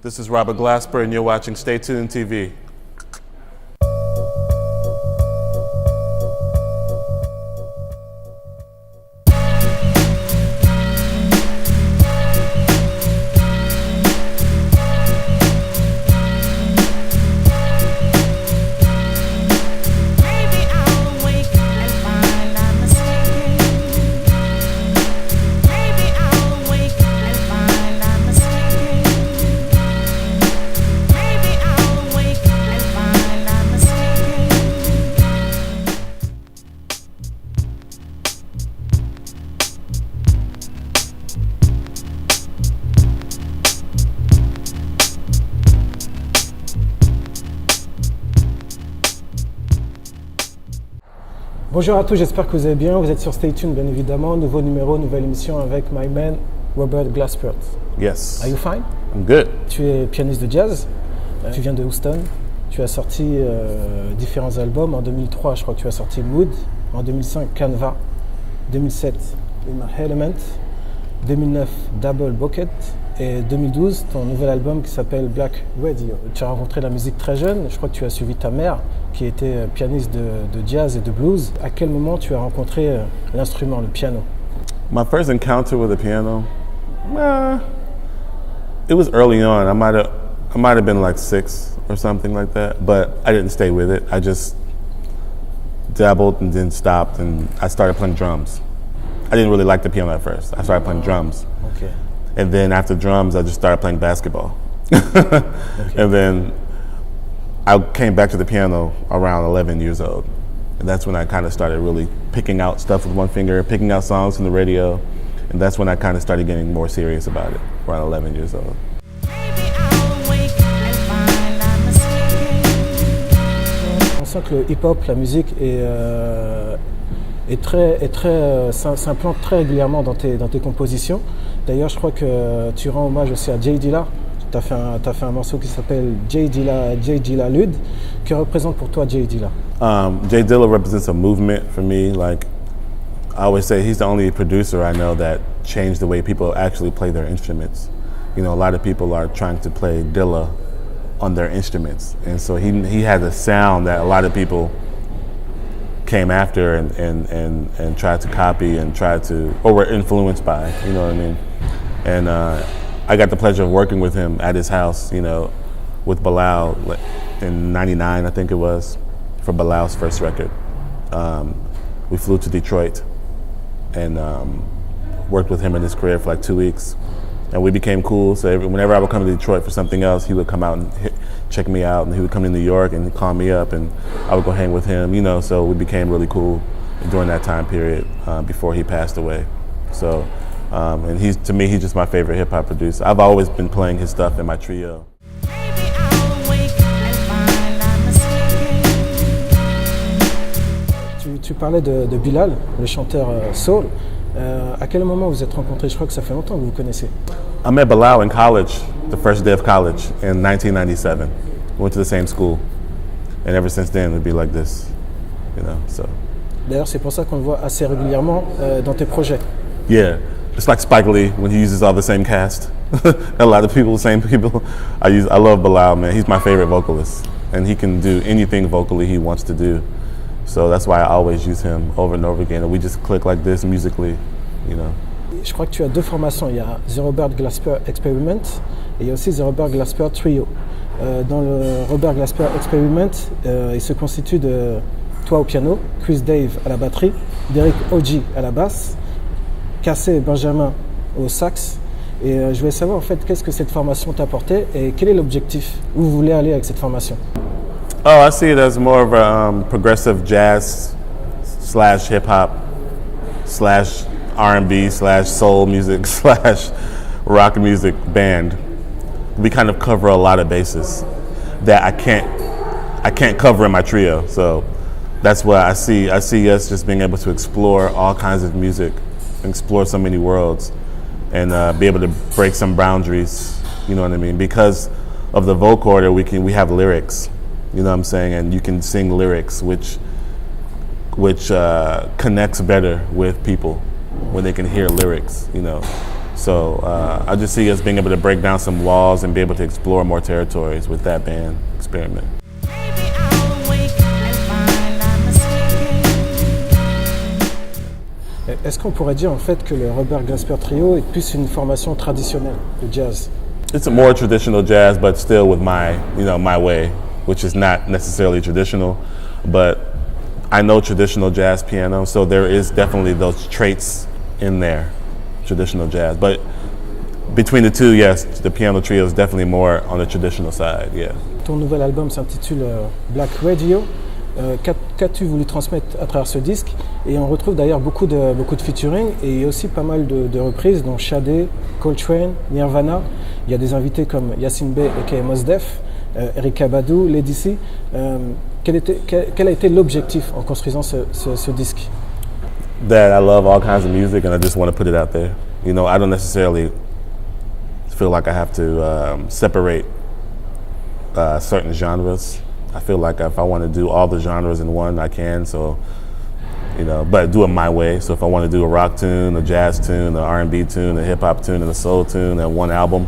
This is Robert Glasper and you're watching Stay Tuned TV. Bonjour à tous, j'espère que vous allez bien. Vous êtes sur Stay Tuned, bien évidemment. Nouveau numéro, nouvelle émission avec my man Robert Glasper. Yes. Are you fine? I'm good. Tu es pianiste de jazz. Tu viens de Houston. Tu as sorti différents albums. En 2003, je crois que tu as sorti Mood. En 2005, Canva. 2007, In My Element. 2009, Double Bucket. Et 2012, ton nouvel album qui s'appelle Black Radio. Tu as rencontré la musique très jeune. Je crois que tu as suivi ta mère, qui était pianiste de jazz et de blues. À quel moment tu as rencontré l'instrument, le piano? My first encounter with the piano, it was early on. I might have been like 6 or something like that, but I didn't stay with it. I just dabbled and then stopped, and I started playing drums. I didn't really like the piano at first. I started playing drums. Okay. And then after drums, I just started playing basketball. Okay. And then I came back to the piano around 11 years old. And that's when I kind of started really picking out stuff with one finger, picking out songs from the radio. And that's when I kind of started getting more serious about it, around 11 years old. On sent que le hip-hop, la musique s'implante très régulièrement dans tes compositions. D'ailleurs, je crois que tu rends hommage aussi à J Dilla. Tu as fait un morceau qui s'appelle J Dilla Lud. Que représente pour toi J Dilla? J Dilla represents a movement for me. Like I always say, he's the only producer I know that changed the way people actually play their instruments. You know, a lot of people are trying to play Dilla on their instruments, and so he had a sound that a lot of people came after and tried to copy and or were influenced by, you know what I mean? And I got the pleasure of working with him at his house, you know, with Bilal in '99, I think it was, for Bilal's first record. We flew to Detroit and worked with him in his career for like 2 weeks. And we became cool, so whenever I would come to Detroit for something else, he would come out and check me out, and he would come to New York and call me up, and I would go hang with him, you know, so we became really cool during that time period before he passed away. So, and to me, he's just my favorite hip-hop producer. I've always been playing his stuff in my trio. Tu parlais de Bilal, le chanteur soul. À quel moment vous êtes rencontrés? Je crois que ça fait longtemps que vous vous connaissez. I met Bilal in college, the first day of college in 1997. We went to the same school, and ever since then it'd be like this, you know. So. D'ailleurs, c'est pour ça qu'on le voit assez régulièrement dans tes projets. Yeah, it's like Spike Lee when he uses all the same cast. A lot of people, same people. I love Bilal, man. He's my favorite vocalist, and he can do anything vocally he wants to do. So that's why I always use him over and over again. And we just click like this musically, you know. Je crois que tu as 2 formations. Il y a The Robert Glasper Experiment et il y a aussi The Robert Glasper Trio. Dans le Robert Glasper Experiment, il se constitue de toi au piano, Chris Dave à la batterie, Derek Oji à la basse, Cassé et Benjamin au sax. Et je voulais savoir en fait qu'est-ce que cette formation t'a apporté et quel est l'objectif, où vous voulez aller avec cette formation? Oh, I see it as more of a progressive jazz / hip hop / R&B / soul music / rock music band. We kind of cover a lot of bases that I can't cover in my trio. So that's what I see. I see us just being able to explore all kinds of music, explore so many worlds, and be able to break some boundaries. You know what I mean? Because of the vocoder, we have lyrics. You know what I'm saying? And you can sing lyrics, which connects better with people when they can hear lyrics, you know. So I just see us being able to break down some walls and be able to explore more territories with that band experiment. Est-ce qu'on pourrait dire en fait que le Robert Glasper Trio est plus une formation traditionnelle de jazz? It's a more traditional jazz, but still with my way, which is not necessarily traditional, but I know traditional jazz piano, so there is definitely those traits in there, traditional jazz. But between the two, yes, the piano trio is definitely more on the traditional side, yeah. Ton nouvel album s'intitule Black Radio. Qu'as-tu voulu transmettre à travers ce disque? Et on retrouve d'ailleurs beaucoup de featuring et aussi pas mal de reprises, dont Shadé, Coltrane, Nirvana. Il y a des invités comme Yasiin Bey et Mos Def, Erykah Badu, Lady C. Quel a été l'objectif en construisant ce disque? That I love all kinds of music and I just want to put it out there. You know, I don't necessarily feel like I have to separate certain genres. I feel like if I want to do all the genres in one, I can. So, you know, but do it my way. So if I want to do a rock tune, a jazz tune, an R&B tune, a hip hop tune, and a soul tune at one album,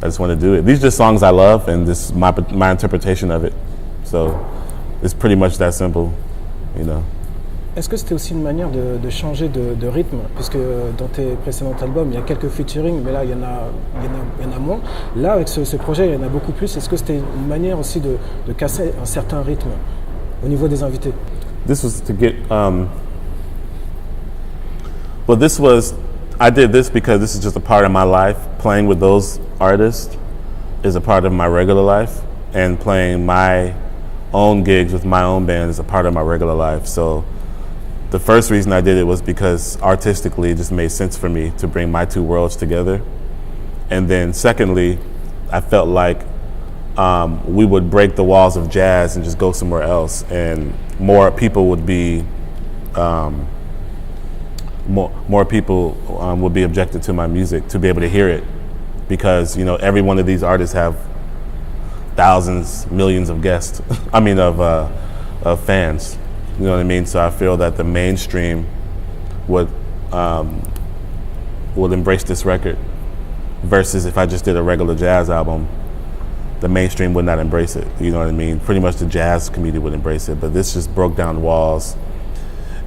I just want to do it. These are just songs I love, and this is my interpretation of it. So it's pretty much that simple, you know. Est-ce que c'était aussi une manière de changer de rythme? Puisque dans tes précédents albums, il y a quelques featuring, mais là, il y en a moins. Là, avec ce projet, il y en a beaucoup plus. Est-ce que c'était une manière aussi de casser un certain rythme au niveau des invités? This was to get... I did this because this is just a part of my life. Playing with those artists is a part of my regular life. And playing my own gigs with my own band is a part of my regular life. So the first reason I did it was because artistically it just made sense for me to bring my two worlds together. And then secondly, I felt like we would break the walls of jazz and just go somewhere else, and more people would be would be objected to my music, to be able to hear it, because, you know, every one of these artists have thousands, millions of guests. I mean, of fans. You know what I mean? So I feel that the mainstream would embrace this record, versus if I just did a regular jazz album, the mainstream would not embrace it. You know what I mean? Pretty much the jazz community would embrace it, but this just broke down walls.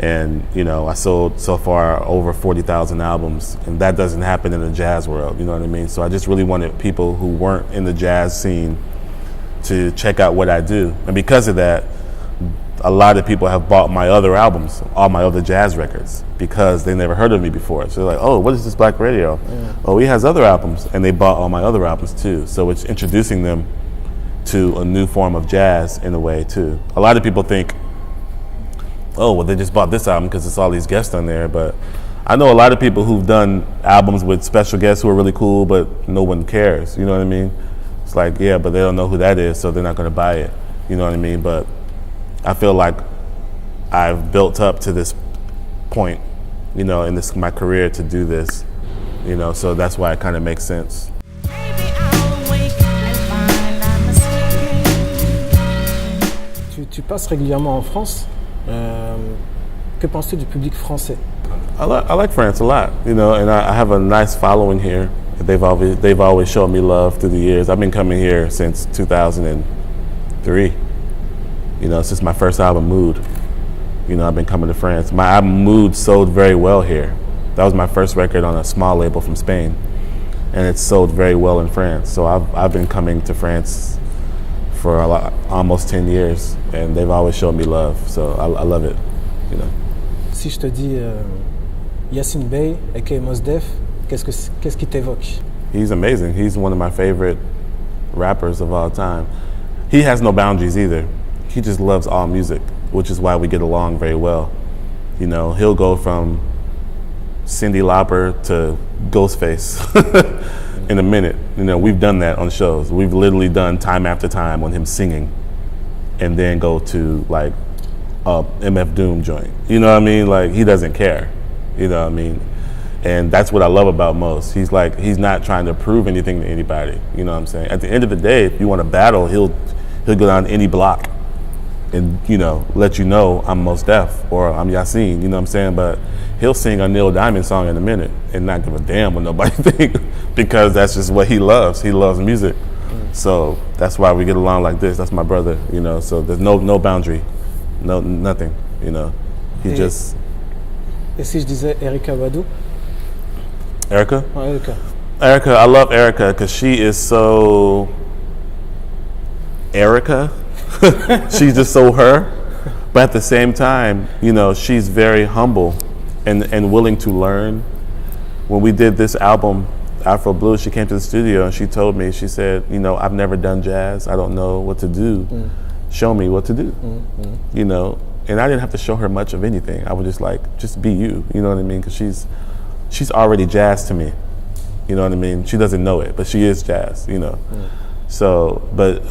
And, you know, I sold so far over 40,000 albums, and that doesn't happen in the jazz world. You know what I mean? So I just really wanted people who weren't in the jazz scene to check out what I do. And because of that, a lot of people have bought my other albums, all my other jazz records, because they never heard of me before. So they're like, oh, what is this Black Radio? Yeah. Oh, he has other albums. And they bought all my other albums too. So it's introducing them to a new form of jazz in a way too. A lot of people think, oh, well, they just bought this album because it's all these guests on there. But I know a lot of people who've done albums with special guests who are really cool, but no one cares. You know what I mean? It's like, yeah, but they don't know who that is, so they're not going to buy it. You know what I mean? But I feel like I've built up to this point, you know, in my career to do this, you know, so that's why it kind of makes sense. Tu passes régulièrement en France. Que penses-tu du public français? I like France a lot, you know, and I have a nice following here. They've always shown me love through the years. I've been coming here since 2003. You know, since my first album, Mood. You know, I've been coming to France. My album, Mood, sold very well here. That was my first record on a small label from Spain, and it sold very well in France. So I've been coming to France for almost 10 years, and they've always shown me love. So I love it, you know. Si je te dis Yasiin Bey, aka Mos Def, qu'est-ce qui t'évoque? He's amazing. He's one of my favorite rappers of all time. He has no boundaries either. He just loves all music, which is why we get along very well. You know, he'll go from Cyndi Lauper to Ghostface in a minute. You know, we've done that on shows. We've literally done time after time on him singing, and then go to like a MF Doom joint. You know what I mean? Like, he doesn't care. You know what I mean? And that's what I love about Mos. He's not trying to prove anything to anybody. You know what I'm saying? At the end of the day, if you want to battle, he'll go down any block and, you know, let you know I'm Mos Def or I'm Yasiin, you know what I'm saying? But he'll sing a Neil Diamond song in a minute and not give a damn what nobody think, because that's just what he loves. He loves music. So that's why we get along like this. That's my brother, you know. So there's no boundary, nothing, you know. He just. Et si je disais Erykah Badu? Erykah? Oh, Erykah. Erykah, I love Erykah because she is so Erykah. She's just so her. But at the same time, you know, she's very humble and willing to learn. When we did this album, Afro Blues, she came to the studio and she told me, she said, you know, I've never done jazz. I don't know what to do. Show me what to do. You know, and I didn't have to show her much of anything. I was just like, just be you. You know what I mean? Because she's already jazz to me. You know what I mean? She doesn't know it, but she is jazz, you know. So, but,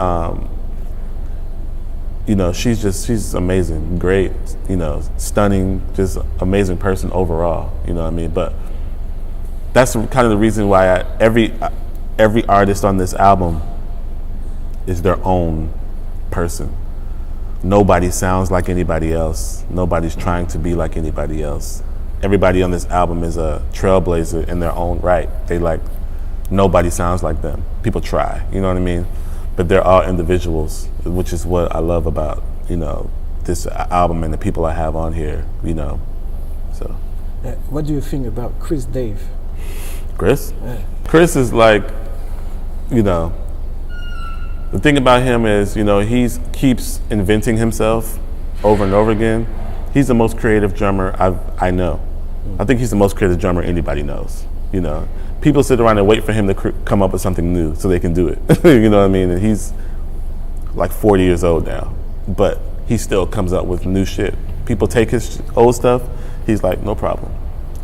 you know, she's amazing, great, you know, stunning, just amazing person overall, you know what I mean? But that's kind of the reason why every artist on this album is their own person. Nobody sounds like anybody else. Nobody's trying to be like anybody else. Everybody on this album is a trailblazer in their own right. Nobody sounds like them. People try, you know what I mean? But they're all individuals, which is what I love about, you know, this album and the people I have on here, you know, so. What do you think about Chris Dave? Chris? Chris is like, you know, the thing about him is, you know, he keeps inventing himself over and over again. He's the most creative drummer I know. I think he's the most creative drummer anybody knows, you know. People sit around and wait for him to come up with something new so they can do it. You know what I mean? And he's like 40 years old now, but he still comes up with new shit. People take his old stuff, he's like, no problem.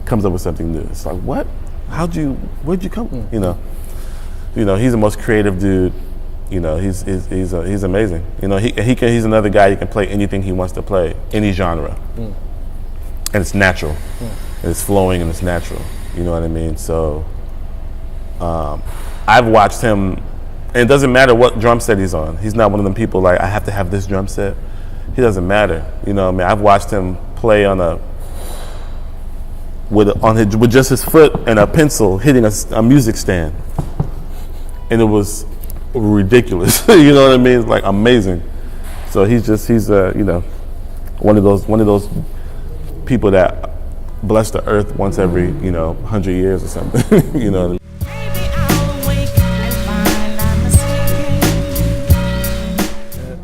Comes up with something new. It's like, what? Where'd you come? You know, he's the most creative dude. You know, he's amazing. You know, he's another guy who can play anything he wants to play, any genre, and it's natural, and it's flowing and it's natural. You know what I mean? So. I've watched him, and it doesn't matter what drum set he's on. He's not one of them people like, I have to have this drum set. He doesn't matter. You know what I mean? I've watched him play with just his foot and a pencil hitting a music stand. And it was ridiculous. You know what I mean? It's like amazing. So he's you know, one of those people that bless the earth once every, you know, 100 years or something. You know what I mean?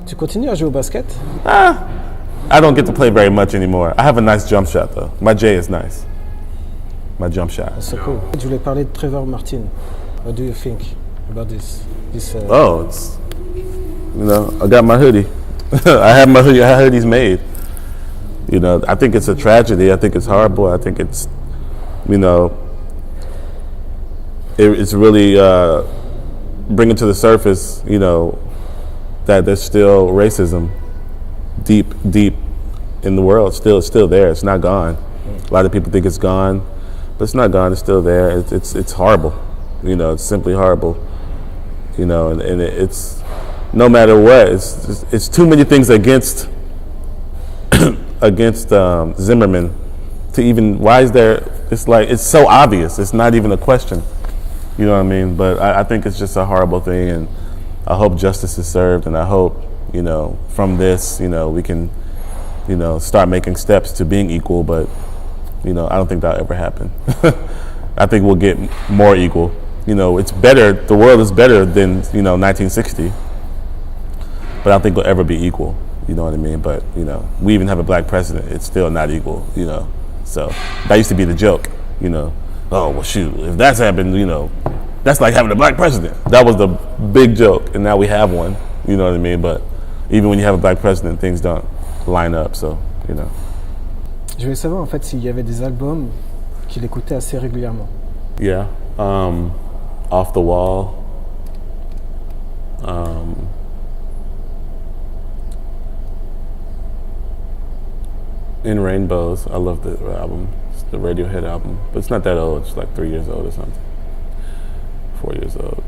Tu continues à jouer au basket? I don't get to play very much anymore. I have a nice jump shot though. My J is nice. My jump shot. C'est cool. Je voulais parler de Trayvon Martin. What do you think about this? Oh, it's, you know, I got my hoodie. I have my hoodie. I hoodies made. You know, I think it's a tragedy. I think it's horrible. I think it's, you know, it's really bringing to the surface, you know, that there's still racism deep in the world. It's still there. It's not gone. A lot of people think it's gone, but it's not gone. It's still there. It's horrible. You know, it's simply horrible. You know, and it's no matter what. It's too many things against Zimmerman to even. Why is there? It's like it's so obvious. It's not even a question. You know what I mean? But I think it's just a horrible thing, and I hope justice is served, and I hope, you know, from this, you know, we can, you know, start making steps to being equal. But, you know, I don't think that'll ever happen. I think we'll get more equal. You know, it's better. The world is better than, you know, 1960. But I don't think we'll ever be equal. You know what I mean? But, you know, we even have a black president. It's still not equal, you know. So that used to be the joke, you know. Oh, well, shoot, if that's happened, you know, that's like having a black president. That was the big joke, and now we have one, you know what I mean? But even when you have a black president, things don't line up, so, you know. Je voulais savoir, en fait, s'il y avait des albums qu'il écoutait assez régulièrement. Yeah, Off the Wall, In Rainbows. I love the album. It's the Radiohead album, but it's not that old. It's like 3 years old or something. 4 years old,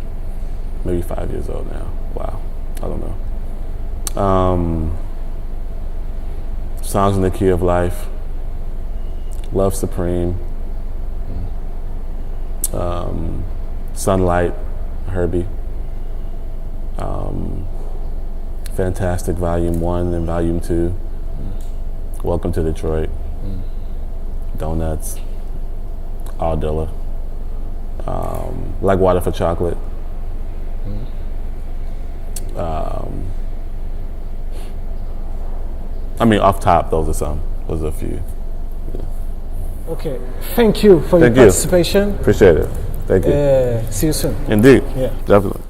maybe 5 years old now. Wow, I don't know. Songs in the Key of Life. Love Supreme. Sunlight, Herbie. Fantastic Volume 1 and Volume 2. Welcome to Detroit. Donuts. All Dilla. Like Water for Chocolate. I mean, off top, those are some. Those are a few. Yeah. Okay, thank you for your participation. Appreciate it. Thank you. See you soon. Indeed. Yeah. Definitely.